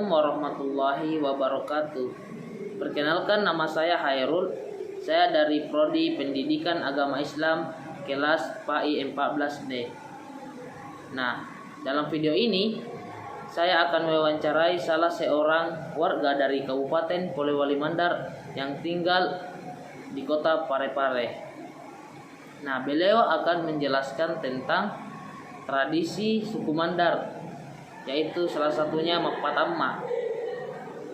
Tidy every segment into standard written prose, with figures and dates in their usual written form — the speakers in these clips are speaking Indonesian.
warahmatullahi wabarakatuh. Perkenalkan, nama saya Hairul. Saya dari Prodi Pendidikan Agama Islam kelas PAI 14D. Nah, dalam video ini saya akan mewawancarai salah seorang warga dari Kabupaten Polewali Mandar yang tinggal di kota Parepare. Nah, beliau akan menjelaskan tentang tradisi suku Mandar, yaitu salah satunya Mapatama.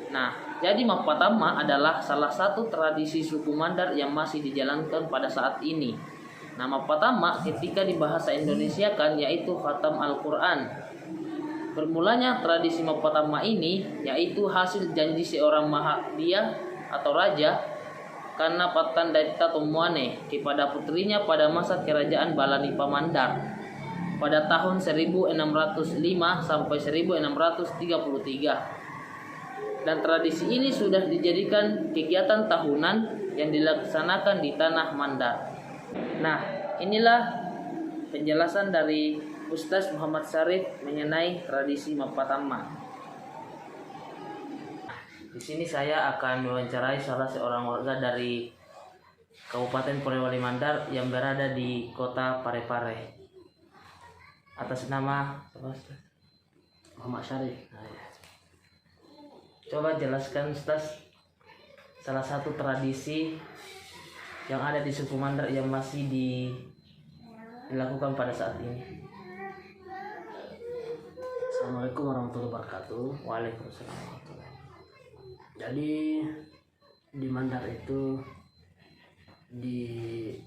Nah, jadi Mapatama adalah salah satu tradisi suku Mandar yang masih dijalankan pada saat ini. Nah, Mapatama ketika di bahasa Indonesia kan yaitu khatam Al-Quran. Bermulanya tradisi Mapatama ini yaitu hasil janji seorang Mahadia atau raja karena Patan Daita Tomoane kepada putrinya pada masa kerajaan Balanipa Mandar pada tahun 1605 sampai 1633. Dan tradisi ini sudah dijadikan kegiatan tahunan yang dilaksanakan di tanah Mandar. Nah, inilah penjelasan dari Ustaz Muhammad Syarif mengenai tradisi Mapatama. Di sini saya akan mewawancarai salah seorang warga dari Kabupaten Polewali Mandar yang berada di kota Parepare. Atas nama Muhammad Syarif. Nah, ya. Coba jelaskan Ustaz salah satu tradisi yang ada di suku Mandar yang masih dilakukan pada saat ini. Assalamualaikum warahmatullahi wabarakatuh. Waalaikumsalam warahmatullahi wabarakatuh. Jadi di Mandar itu dikenal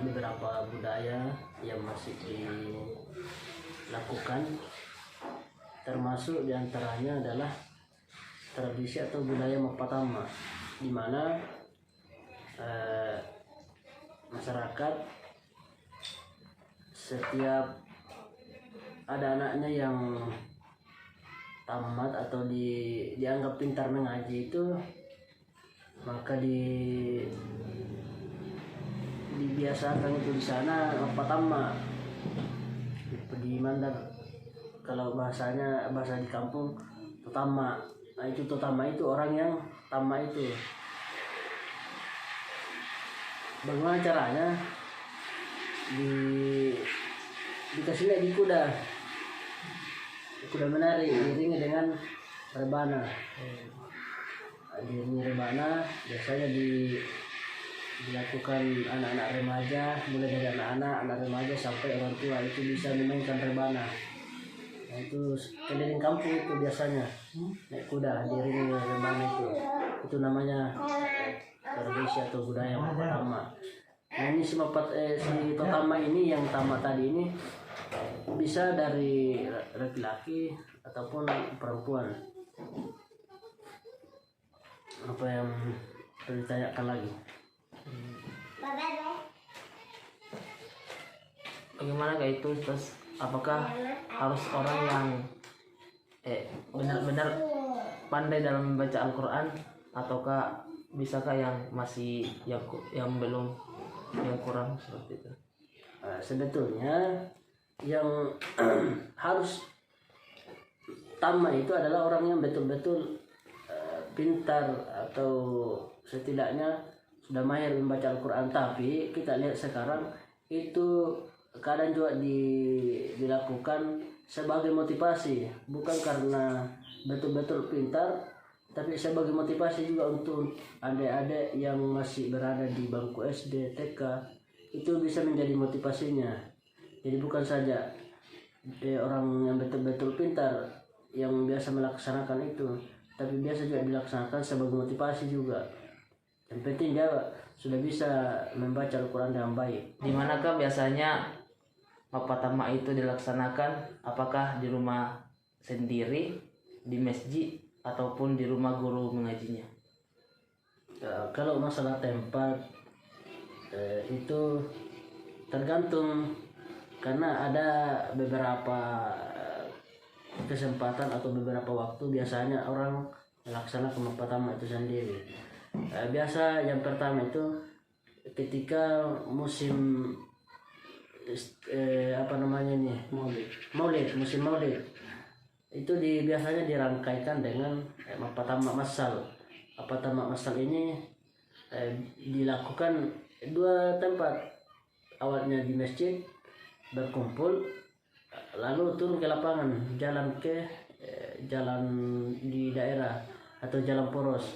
beberapa budaya yang masih dilakukan, termasuk diantaranya adalah tradisi atau budaya Mapatama, di mana masyarakat setiap ada anaknya yang tamat atau dianggap pintar mengaji itu, maka dibiasakan itu di sana Mapatama di Mandar. Kalau bahasa di kampung Totama. Nah, itu Totama itu orang yang tama itu. Bagaimana caranya? Dikasih di kuda menari diiringi dengan rebana. Diiringi rebana biasanya dilakukan anak-anak remaja, mulai dari anak remaja sampai orang tua itu bisa memainkan rebana. Nah, itu keliling kampung itu biasanya naik kuda diiringi rebana itu namanya tradisi atau budaya Mapatama. Nah, ini si Totama ini yang tama tadi ini bisa dari laki-laki ataupun perempuan. Apa yang perlu ditanyakan lagi? Bagaimana kayak itu terus? Apakah harus orang yang benar-benar pandai dalam membaca Al-Quran, ataukah bisakah yang masih yang belum, yang kurang seperti itu? Sebetulnya yang harus tama itu adalah orang yang betul-betul pintar atau setidaknya sudah mahir membaca Al-Quran. Tapi kita lihat sekarang itu kadang juga dilakukan sebagai motivasi, bukan karena betul-betul pintar, tapi sebagai motivasi juga untuk adik-adik yang masih berada di bangku SD, TK, itu bisa menjadi motivasinya. Jadi bukan saja orang yang betul-betul pintar yang biasa melaksanakan itu, tapi biasa juga dilaksanakan sebagai motivasi juga. Yang penting dia sudah bisa membaca Al-Quran dengan baik. Di manakah biasanya Mapatama itu dilaksanakan? Apakah di rumah sendiri, di masjid, ataupun di rumah guru mengajinya? Kalau masalah tempat itu tergantung, karena ada beberapa kesempatan atau beberapa waktu biasanya orang melaksanakan Mapatama itu sendiri. Biasa yang pertama itu ketika musim musim maulid. itu biasanya dirangkaikan dengan mapatama masal. Mapatama masal ini dilakukan dua tempat, awalnya di masjid berkumpul, lalu turun ke lapangan, jalan di daerah atau jalan poros,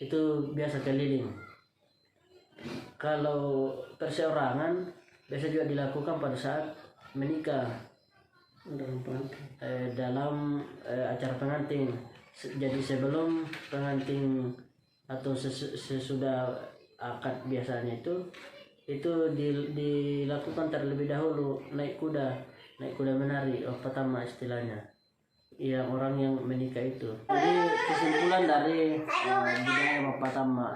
itu biasa keliling. Kalau perseorangan biasa juga dilakukan pada saat menikah, dalam acara pengantin. Jadi sebelum pengantin atau sesudah akad biasanya itu dilakukan terlebih dahulu naik kuda menari, pertama istilahnya yang orang yang menikah itu. Jadi kesimpulan dari budaya Mapatama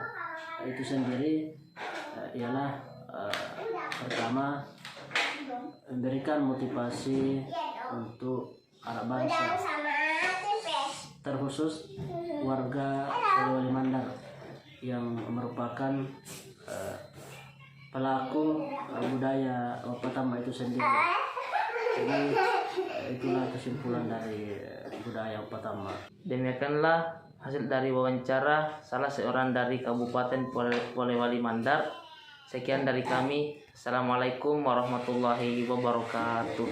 itu sendiri ialah pertama, memberikan motivasi untuk anak bangsa, terkhusus warga Polewali Mandar yang merupakan pelaku budaya Mapatama itu sendiri. Jadi itulah kesimpulan dari budaya Mapatama. Demikianlah hasil dari wawancara salah seorang dari Kabupaten Polewali Mandar. Sekian dari kami. Assalamualaikum warahmatullahi wabarakatuh.